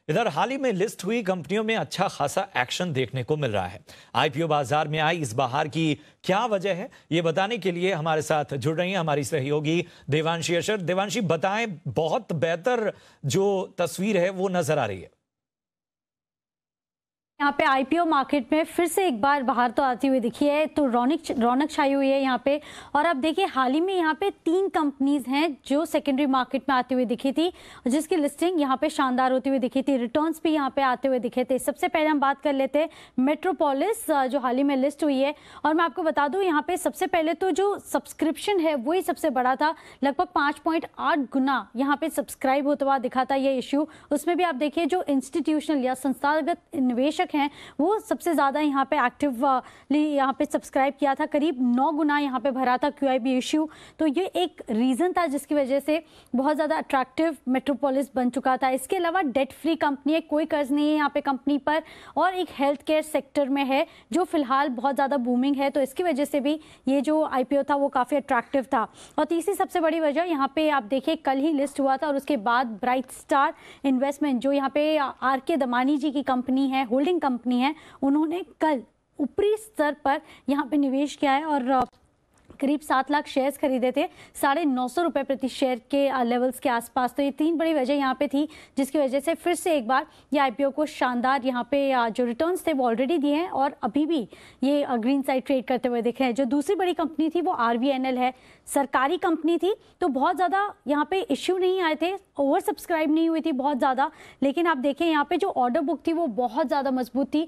इधर हाल ही में लिस्ट हुई कंपनियों में अच्छा खासा एक्शन देखने को मिल रहा है। आईपीओ बाजार में आई इस बहार की क्या वजह है, ये बताने के लिए हमारे साथ जुड़ रही हैं हमारी सहयोगी देवांशी अशर। देवांशी, बताएं, बहुत बेहतर जो तस्वीर है वो नजर आ रही है। यहाँ पे आईपीओ मार्केट में फिर से एक बार बाहर तो आती हुई दिखी है, तो रौनक छाई हुई है यहाँ पे। और अब देखिए हाल ही में यहाँ पे 3 कंपनीज हैं जो सेकेंडरी मार्केट में आती हुई दिखी थी, जिसकी लिस्टिंग यहाँ पे शानदार होती हुई दिखी थी, रिटर्न्स भी यहाँ पे आते हुए दिखे थे। सबसे पहले हम बात कर लेते हैं मेट्रोपोलिस, जो हाल ही में लिस्ट हुई है। और मैं आपको बता दूँ यहाँ पे सबसे पहले तो जो सब्सक्रिप्शन है वही सबसे बड़ा था, लगभग 5.8 गुना यहाँ पे सब्सक्राइब होता हुआ दिखा था ये इश्यू। उसमें भी आप देखिए जो इंस्टीट्यूशनल या संस्थागत निवेशक हैं वो सबसे ज्यादा यहाँ पे एक्टिवली यहाँ पे सब्सक्राइब किया था, करीब 9 गुना यहाँ पे भरा था QIB इश्यू। तो ये एक रीजन था जिसकी वजह से बहुत ज्यादा अट्रैक्टिव मेट्रोपोलिस बन चुका था। इसके अलावा डेट फ्री कंपनी है, कोई कर्ज नहीं है यहाँ पे कंपनी पर, और एक हेल्थ केयर सेक्टर में है जो फिलहाल बहुत ज्यादा बूमिंग है, तो इसकी वजह से भी ये जो IPO था वो काफी अट्रैक्टिव था। और तीसरी सबसे बड़ी वजह यहाँ पे आप देखिए कल ही लिस्ट हुआ था और उसके बाद ब्राइट स्टार इन्वेस्टमेंट जो यहाँ पे RK दमानी जी की कंपनी है, होल्डिंग कंपनी है, उन्होंने कल ऊपरी स्तर पर यहाँ पे निवेश किया है और करीब 7 लाख शेयर्स खरीदे थे, 950 रुपए प्रति शेयर के लेवल्स के आसपास। तो ये 3 बड़ी वजह यहाँ पे थी जिसकी वजह से फिर से एक बार ये IPO को शानदार यहाँ पे जो रिटर्न्स थे वो ऑलरेडी दिए हैं और अभी भी ये ग्रीन साइड ट्रेड करते हुए दिख रहे हैं। जो दूसरी बड़ी कंपनी थी वो RVNL है, सरकारी कंपनी थी, तो बहुत ज़्यादा यहाँ पे इश्यू नहीं आए थे, ओवर सब्सक्राइब नहीं हुई थी बहुत ज़्यादा, लेकिन आप देखें यहाँ पे जो ऑर्डर बुक थी वो बहुत ज़्यादा मजबूत थी।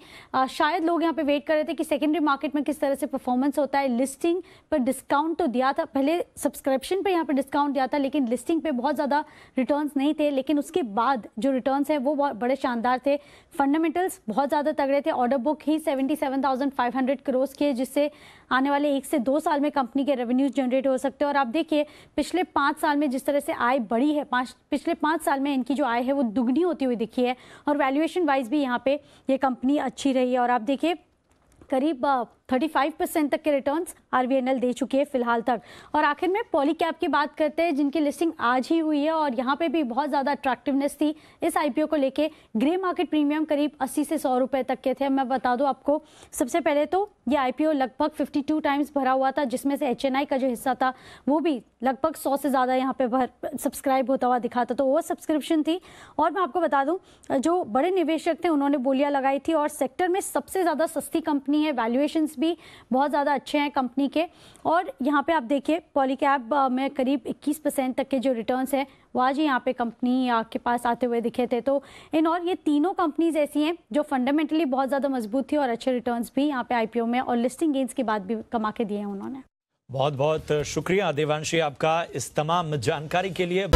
शायद लोग यहाँ पे वेट कर रहे थे कि सेकेंडरी मार्केट में किस तरह से परफॉर्मेंस होता है। लिस्टिंग पर डिस्काउंट तो दिया था, पहले सब्सक्रिप्शन पे यहाँ पे डिस्काउंट दिया था, लेकिन लिस्टिंग पे बहुत ज़्यादा रिटर्न्स नहीं थे, लेकिन उसके बाद जो रिटर्न्स है वो बहुत बड़े शानदार थे। फंडामेंटल्स बहुत ज़्यादा तगड़े थे, ऑर्डर बुक ही 77,500 करोड़ के, जिससे आने वाले 1 से 2 साल में कंपनी के रेवेन्यूज जनरेट हो सकते हैं। और आप देखिए पिछले 5 साल में जिस तरह से आय बढ़ी है, पिछले 5 साल में इनकी जो आय है वो दुगनी होती हुई दिखी है, और वैल्यूएशन वाइज भी यहाँ पे ये कंपनी अच्छी रही है। और आप देखिए करीब 35% तक के रिटर्न्स RVNL दे चुकी है फिलहाल तक। और आखिर में पॉलीकैब की बात करते हैं जिनकी लिस्टिंग आज ही हुई है, और यहाँ पे भी बहुत ज़्यादा अट्रैक्टिवनेस थी इस IPO को लेके। ग्रे मार्केट प्रीमियम करीब 80 से 100 रुपए तक के थे। मैं बता दूं आपको, सबसे पहले तो ये IPO लगभग 52 टाइम्स भरा हुआ था, जिसमें से HNI का जो हिस्सा था वो भी लगभग 100 से ज़्यादा यहाँ पे सब्सक्राइब होता हुआ दिखा था, तो वो सब्सक्रिप्शन थी। और मैं आपको बता दूँ जो बड़े निवेशक थे उन्होंने बोलियां लगाई थी, और सेक्टर में सबसे ज़्यादा सस्ती कंपनी है, वैल्यूएशंस भी बहुत ज़्यादा अच्छे हैं कंपनी के। और यहाँ पे आप देखिए पॉलीकैब में करीब 21% तक के जो रिटर्न्स हैं वो आज ही यहाँ पे कंपनी के पास आते हुए दिखे थे। तो इन और ये तीनों कंपनीज ऐसी हैं जो फंडामेंटली बहुत ज़्यादा मजबूत थी और अच्छे रिटर्न्स भी यहाँ पे IPO में और लिस्टिंग गेन्स के बाद भी कमा के दिए हैं उन्होंने। बहुत बहुत शुक्रिया देवांशी आपका इस तमाम जानकारी के लिए।